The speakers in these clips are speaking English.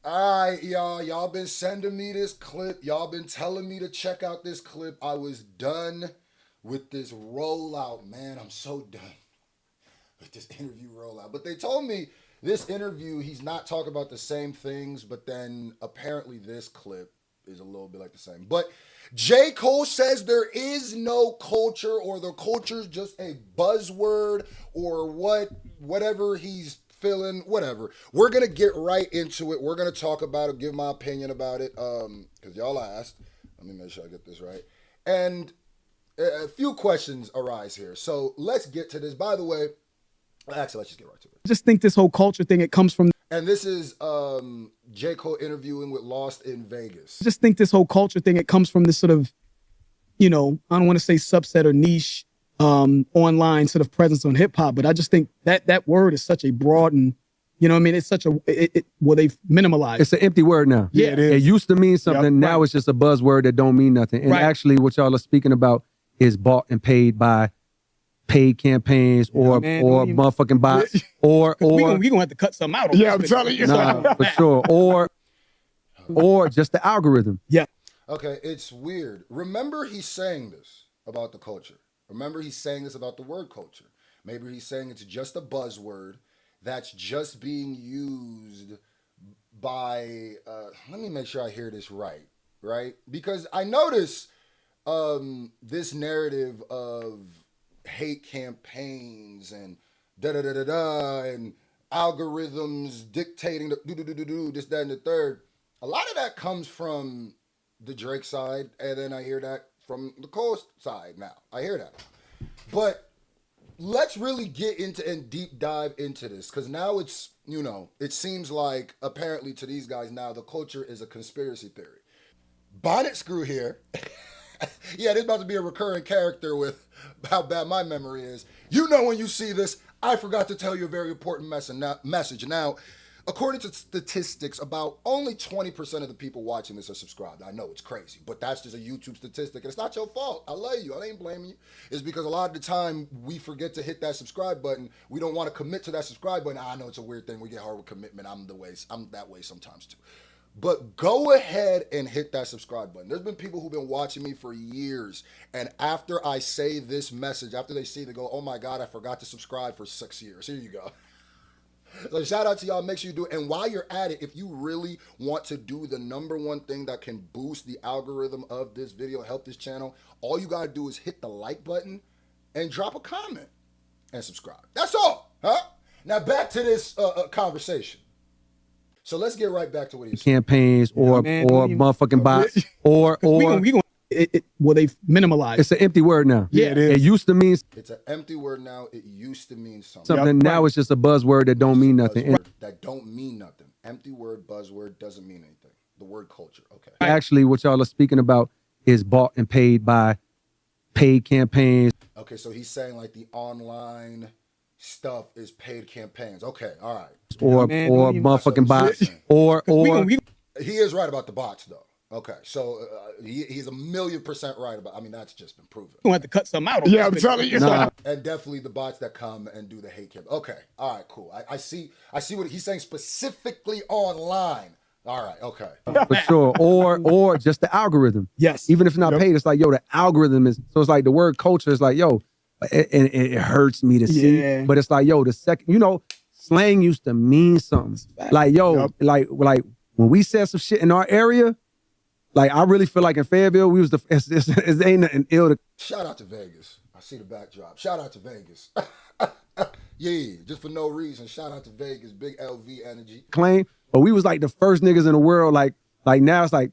All right, y'all been sending me this clip. Y'all been telling me to check out this clip. I was done with this rollout, man. I'm so done with this interview rollout. But they told me this interview, he's not talking about the same things, but then apparently this clip is a little bit like the same. But J. Cole says there is no culture, or the culture's just a buzzword, or whatever he's feeling, whatever. We're gonna get right into it. We're gonna talk about it, give my opinion about it. Because y'all asked. Let me make sure I get this right. And a few questions arise here. So let's get to this. By the way, actually, let's just get right to it. I just think this whole culture thing, it comes from. And this is J. Cole interviewing with Lost in Vegas. I just think this whole culture thing, it comes from this sort of, I don't want to say subset or niche online sort of presence on hip hop, but I just think that word is such a broad and, it's such a, they've minimalized. It's an empty word now. Yeah, it is. It used to mean something. Yep, now right. it's just a buzzword that don't mean nothing. And Right. actually what y'all are speaking about is bought and paid by paid campaigns or motherfucking bots or we gonna have to cut something out. Yeah, I'm telling you. nah, for sure. Or just the algorithm. Yeah. Okay, it's weird. Remember he's saying this about the culture. Remember he's saying this about the word culture. Maybe he's saying it's just a buzzword that's just being used by, let me make sure I hear this right? Because I notice this narrative of hate campaigns and da-da-da-da-da and algorithms dictating this, that, and the third. A lot of that comes from the Drake side, and then I hear that from the Cole side now. I hear that. But let's really get into and deep dive into this, because now it's, it seems like apparently to these guys now the culture is a conspiracy theory. Bonnet Screw here. Yeah, this is about to be a recurring character with how bad my memory is. When you see this, I forgot to tell you a very important message. Now, according to statistics, about only 20% of the people watching this are subscribed. I know it's crazy, but that's just a YouTube statistic, and it's not your fault. I love you. I ain't blaming you. It's because a lot of the time we forget to hit that subscribe button. We don't want to commit to that subscribe button. I know it's a weird thing. We get hard with commitment. I'm that way sometimes too. But go ahead and hit that subscribe button. There's been people who've been watching me for years, and after I say this message, after they see it, they go, oh my God, I forgot to subscribe for 6 years. Here you go. So shout out to y'all. Make sure you do it. And while you're at it, if you really want to do the number one thing that can boost the algorithm of this video, help this channel, all you got to do is hit the like button and drop a comment and subscribe. That's all. Huh? Now back to this conversation. So let's get right back to what he's campaigns or motherfucking bots or they've minimalized. it's an empty word now. Yeah, it is. It used to mean It's an empty word now. It used to mean something. something. Yep, Now right. it's just a buzzword that don't mean nothing. And That don't mean nothing. Empty word, buzzword doesn't mean anything. The word culture. Okay. actually what y'all are speaking about is bought and paid by paid campaigns. Okay, so he's saying like the online stuff is paid campaigns. Okay, all right. Or motherfucking bots or He is right about the bots though. Okay, so he's 1,000,000% right about. I mean, that's just been proven. We're gonna have to cut something out. Yeah, I'm telling you. nah, And definitely the bots that come and do the hate camp. Okay, all right, cool. I see what he's saying specifically online. All right, okay. for sure. Or just the algorithm. Yes. Even if it's not paid, it's like, yo, the algorithm is, so it's like the word culture is like, yo, and it hurts me to see, Yeah. but it's like, yo, the second, slang used to mean something. Like, yo, like when we said some shit in our area, like I really feel like in Fayetteville, we was it ain't nothing ill to Shout out to Vegas. I see the backdrop. Shout out to Vegas. Yeah, just for no reason. Shout out to Vegas. Big LV energy. claim, but we was like the first niggas in the world. Like now it's like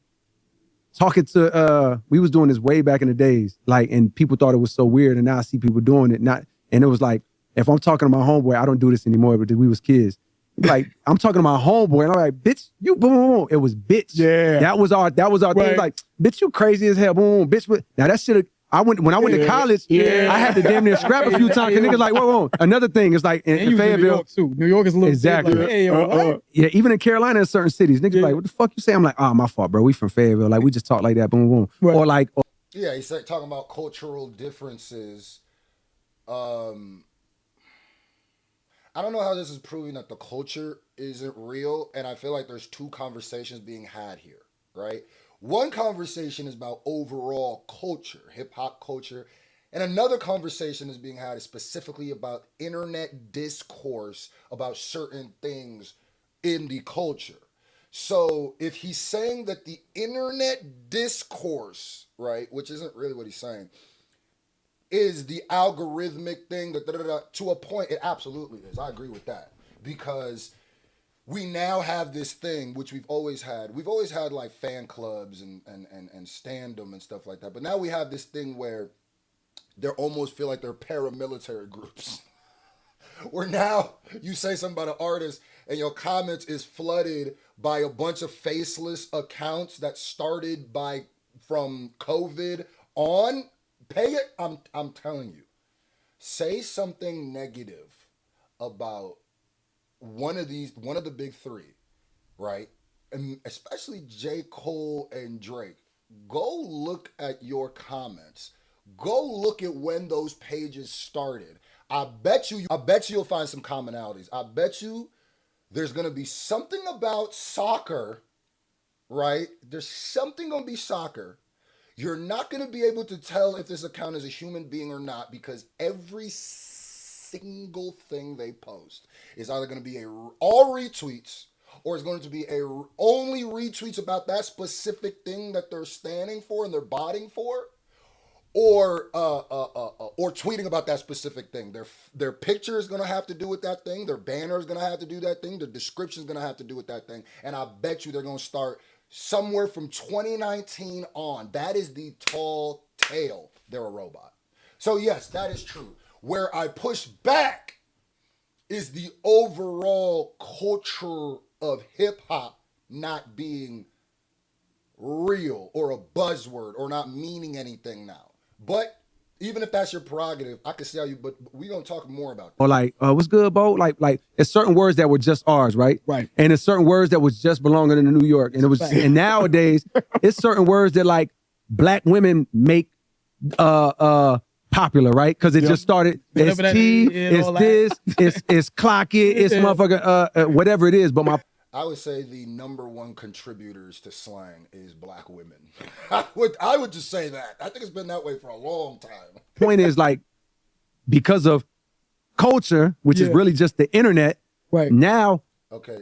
talking to, we was doing this way back in the days, like, and people thought it was so weird, and now I see people doing it. And it was like, if I'm talking to my homeboy, I don't do this anymore, but we was kids. Like, I'm talking to my homeboy, and I'm like, bitch, you boom, boom, boom. It was bitch. Yeah. That was our thing. Like, bitch, you crazy as hell, boom, boom, bitch. Now that shit, when I went to college, I had to damn near scrap a few times, because niggas like, whoa. Another thing is like, in New Fayetteville, York too. New York is a little Exactly. Like, hey, yo, what? yeah, even in Carolina, in certain cities, niggas be like, what the fuck you say? I'm like, my fault, bro. We from Fayetteville. Like, we just talk like that, boom, boom. Right. Or like, Yeah, he's talking about cultural differences. I don't know how this is proving that the culture isn't real, and I feel like there's two conversations being had here, right? One conversation is about overall culture, hip hop culture, and another conversation is being had specifically about internet discourse about certain things in the culture. So if he's saying that the internet discourse, right, which isn't really what he's saying, is the algorithmic thing, to a point, it absolutely is. I agree with that. Because we now have this thing which we've always had. We've always had like fan clubs and standum and stuff like that. But now we have this thing where they almost feel like they're paramilitary groups. Where now you say something about an artist and your comments is flooded by a bunch of faceless accounts that started by from COVID on. Pay it. I'm telling you. Say something negative about one of the big three, right? And especially J. Cole and Drake. Go look at your comments. Go look at when those pages started. I bet you'll find some commonalities. I bet you there's gonna be something about soccer, right? There's something gonna be soccer. You're not gonna be able to tell if this account is a human being or not because every single thing they post is either going to be all retweets or it's going to be only retweets about that specific thing that they're standing for and they're botting for, or tweeting about that specific thing. Their picture is going to have to do with that thing. Their banner is going to have to do that thing. The description is going to have to do with that thing. And I bet you they're going to start somewhere from 2019 on. That is the tall tale. They're a robot. So yes, that is true. Where I push back is the overall culture of hip hop not being real or a buzzword or not meaning anything now. But even if that's your prerogative, I can see how you. But we're gonna talk more about that. Or like, what's good, Bo? Like, it's certain words that were just ours, right? Right. And it's certain words that was just belonging in New York, and it was. And nowadays, it's certain words that like black women make popular, right? Because it just started. It's tea, it's this, it's clock it, it's motherfucker, whatever it is. But I would say the number one contributors to slang is black women. I would just say that. I think it's been that way for a long time. point is like, because of culture, which is really just the internet, right now. Okay,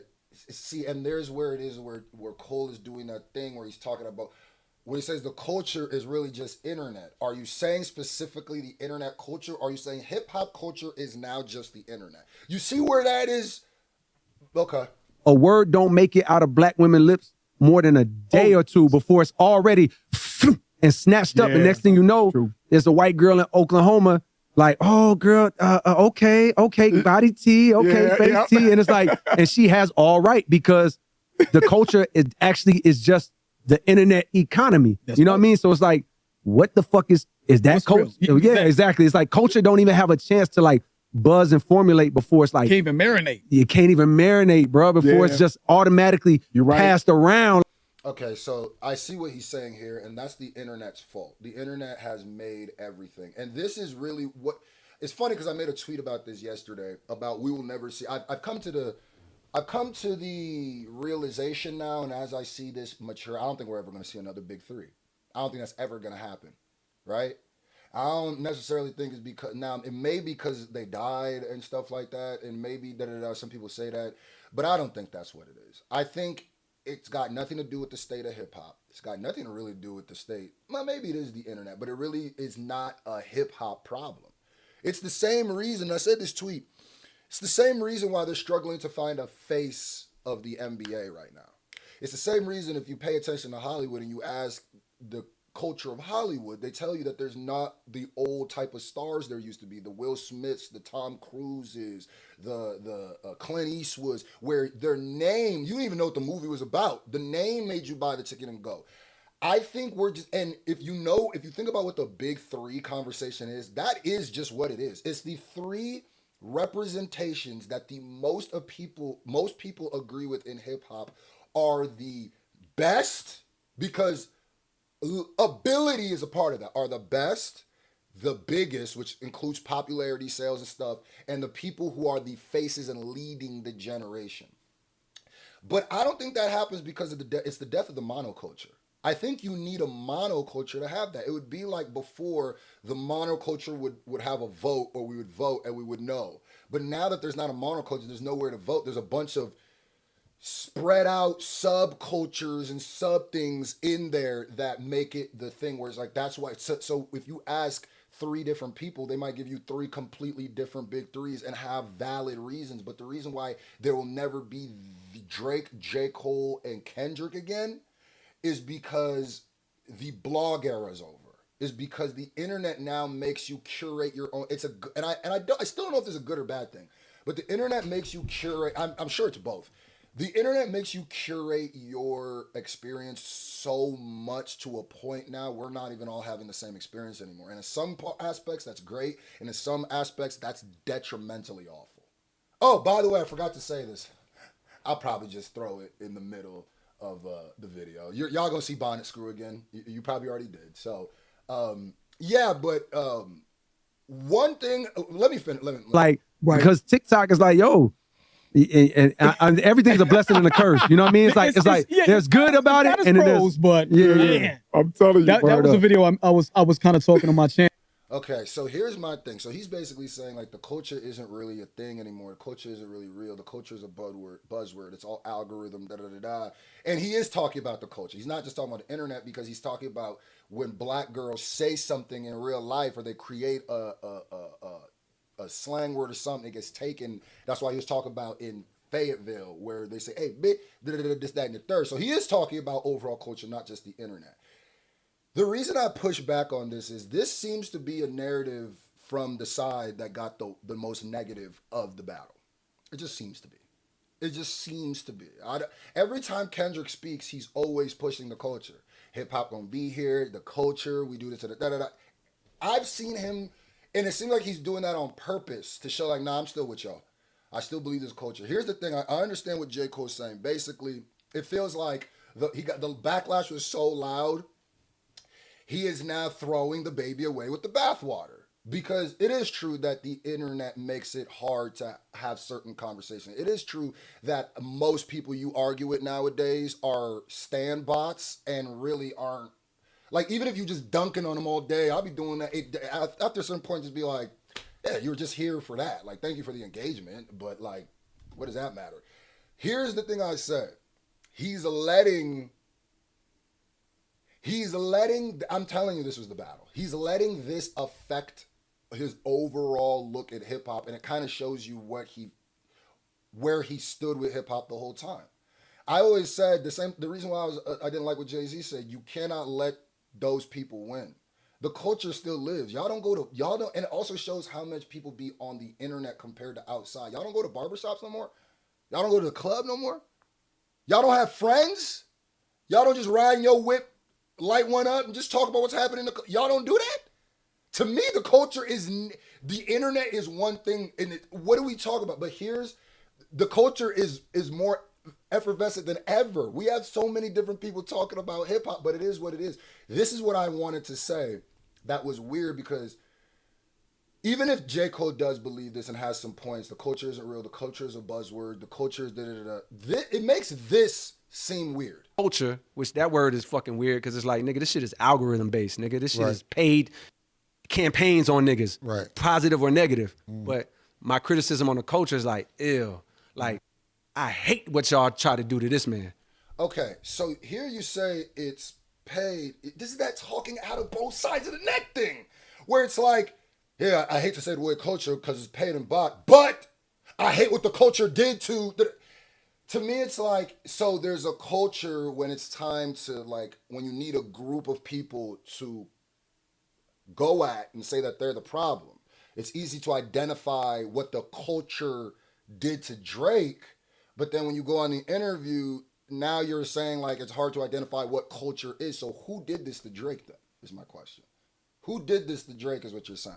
see, and there's where it is where Cole is doing that thing where he's talking about. When he says the culture is really just internet, are you saying specifically the internet culture? Or are you saying hip hop culture is now just the internet? You see where that is? Okay. A word don't make it out of black women's lips more than a day or two before it's already and snatched up. And next thing you know, there's a white girl in Oklahoma like, oh girl, okay, body tea, face tea. And it's like, and she has all right because the culture is just the internet economy. You know what I mean? So it's like, what the fuck is that culture? Yeah, exactly. It's like culture don't even have a chance to like buzz and formulate before it's like. Can't even marinate. You can't even marinate, bro, before it's just automatically passed around. Okay, so I see what he's saying here, and that's the internet's fault. The internet has made everything. And this is really what, it's funny because I made a tweet about this yesterday about we will never see, I've come to the realization now, and as I see this mature, I don't think we're ever going to see another big three. I don't think that's ever going to happen, right? I don't necessarily think it's because, now it may be because they died and stuff like that, and maybe some people say that, but I don't think that's what it is. I think it's got nothing to do with the state of hip hop. It's got nothing to really do with the state. Well, maybe it is the internet, but it really is not a hip hop problem. It's the same reason, I said this tweet, it's the same reason why they're struggling to find a face of the NBA right now. It's the same reason if you pay attention to Hollywood and you ask the culture of Hollywood, they tell you that there's not the old type of stars there used to be, the Will Smiths, the Tom Cruises, the Clint Eastwoods, where their name, you didn't even know what the movie was about. The name made you buy the ticket and go. I think we're just, and if you think about what the big three conversation is, that is just what it is. It's the three representations that most people agree with in hip hop are the best, because ability is a part of that, are the best, the biggest, which includes popularity, sales and stuff, and the people who are the faces and leading the generation. But I don't think that happens because of it's the death of the monoculture. I think you need a monoculture to have that. It would be like before the monoculture would have a vote, or we would vote and we would know. But now that there's not a monoculture, there's nowhere to vote. There's a bunch of spread out subcultures and sub things in there that make it the thing where it's like, that's why. So if you ask three different people, they might give you three completely different big threes and have valid reasons. But the reason why there will never be Drake, J. Cole, and Kendrick again is because the blog era is over. Is because the internet now makes you curate your own. It's a I still don't know if this is a good or bad thing, but the internet makes you curate. I'm sure it's both. The internet makes you curate your experience so much to a point now we're not even all having the same experience anymore. And in some aspects that's great, and in some aspects that's detrimentally awful. Oh, by the way, I forgot to say this. I'll probably just throw it in the middle of the video. Y'all gonna see Bonnet Screw again. You probably already did. So, yeah, but one thing. Let me finish. Like, because TikTok is like, yo, and everything's a blessing and a curse. You know what I mean? It's like there's good about it, and pros, but yeah. I'm telling you, that was a video I was kind of talking on my channel. Okay, so here's my thing. So he's basically saying like the culture isn't really a thing anymore. The culture isn't really real. The culture is a buzzword. It's all algorithm, da da da da. And he is talking about the culture. He's not just talking about the internet, because he's talking about when black girls say something in real life, or they create a slang word or something, it gets taken. That's why he was talking about in Fayetteville, where they say, hey, bitch, this, that, and the third. So he is talking about overall culture, not just the internet. The reason I push back on this is this seems to be a narrative from the side that got the most negative of the battle. It just seems to be. It just seems to be. Every time Kendrick speaks, he's always pushing the culture. Hip hop gonna be here, the culture, we do this, da da da. I've seen him, and it seems like he's doing that on purpose to show like, nah, I'm still with y'all. I still believe this culture. Here's the thing. I understand what J. Cole's saying. Basically, it feels like the backlash was so loud. He is now throwing the baby away with the bathwater, because it is true that the internet makes it hard to have certain conversations. It is true that most people you argue with nowadays are stan bots and really aren't. Like, even if you just dunking on them all day, I'll be doing that. After a certain point, just be like, yeah, you were just here for that. Like, thank you for the engagement, but like, what does that matter? Here's the thing I said. I'm telling you, this was the battle. He's letting this affect his overall look at hip hop, and it kind of shows you where he stood with hip hop the whole time. I always said the reason why I didn't like what Jay-Z said, you cannot let those people win. The culture still lives. Y'all don't, and it also shows how much people be on the internet compared to outside. Y'all don't go to barbershops no more. Y'all don't go to the club no more. Y'all don't have friends. Y'all don't just ride in your whip, light one up, and just talk about what's happening. Y'all don't do that? To me, the culture is, the internet is one thing, and what do we talk about? But the culture is more effervescent than ever. We have so many different people talking about hip hop, but it is what it is. This is what I wanted to say that was weird, because even if J. Cole does believe this and has some points, the culture isn't real, the culture is a buzzword, the culture is da-da-da-da, it makes this seem weird. Culture, which that word is fucking weird, because it's like, nigga, this shit is algorithm based, nigga. This shit is paid campaigns on niggas, right? Positive or negative. But my criticism on the culture is like, ew, like, I hate what y'all try to do to this man. Okay, so here you say it's paid. This is that talking out of both sides of the neck thing, where it's like, yeah, I hate to say the word culture because it's paid and bought, but I hate what the culture did to me. It's like, so there's a culture when it's time to, like, when you need a group of people to go at and say that they're the problem. It's easy to identify what the culture did to Drake, but then when you go on the interview, now you're saying like it's hard to identify what culture is. So who did this to Drake then, is my question. Who did this to Drake is what you're saying.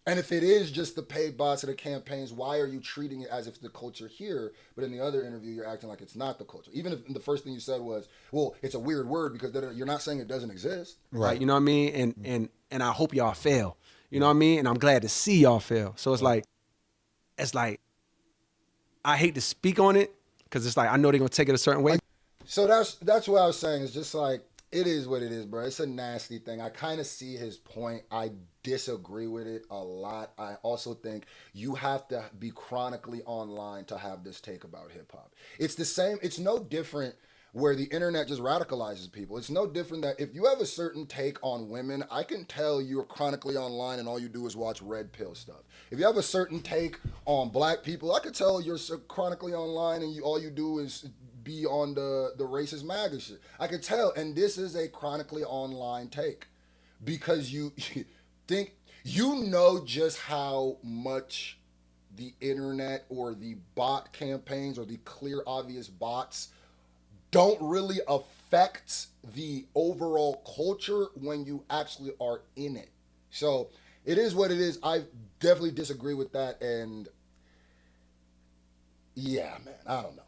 And if it is just the paid bots of the campaigns, why are you treating it as if the culture here, but in the other interview you're acting like it's not the culture? Even if the first thing you said was, well, it's a weird word because you're not saying it doesn't exist. Right. You know what I mean? And I hope y'all fail. You know what I mean? And I'm glad to see y'all fail. So it's like, I hate to speak on it, because it's like I know they're gonna take it a certain way. So that's what I was saying. It's just like it is what it is, bro. It's a nasty thing. I kind of see his point. I disagree with it a lot. I also think you have to be chronically online to have this take about hip hop. It's the same. It's no different where the internet just radicalizes people. It's no different that if you have a certain take on women, I can tell you're chronically online and all you do is watch red pill stuff. If you have a certain take on black people, I could tell you're chronically online and all you do is be on the racist MAGA shit. I could tell, and this is a chronically online take because you think you know just how much the internet or the bot campaigns or the clear obvious bots don't really affect the overall culture when you actually are in it. So it is what it is. I definitely disagree with that, and yeah, man, I don't know.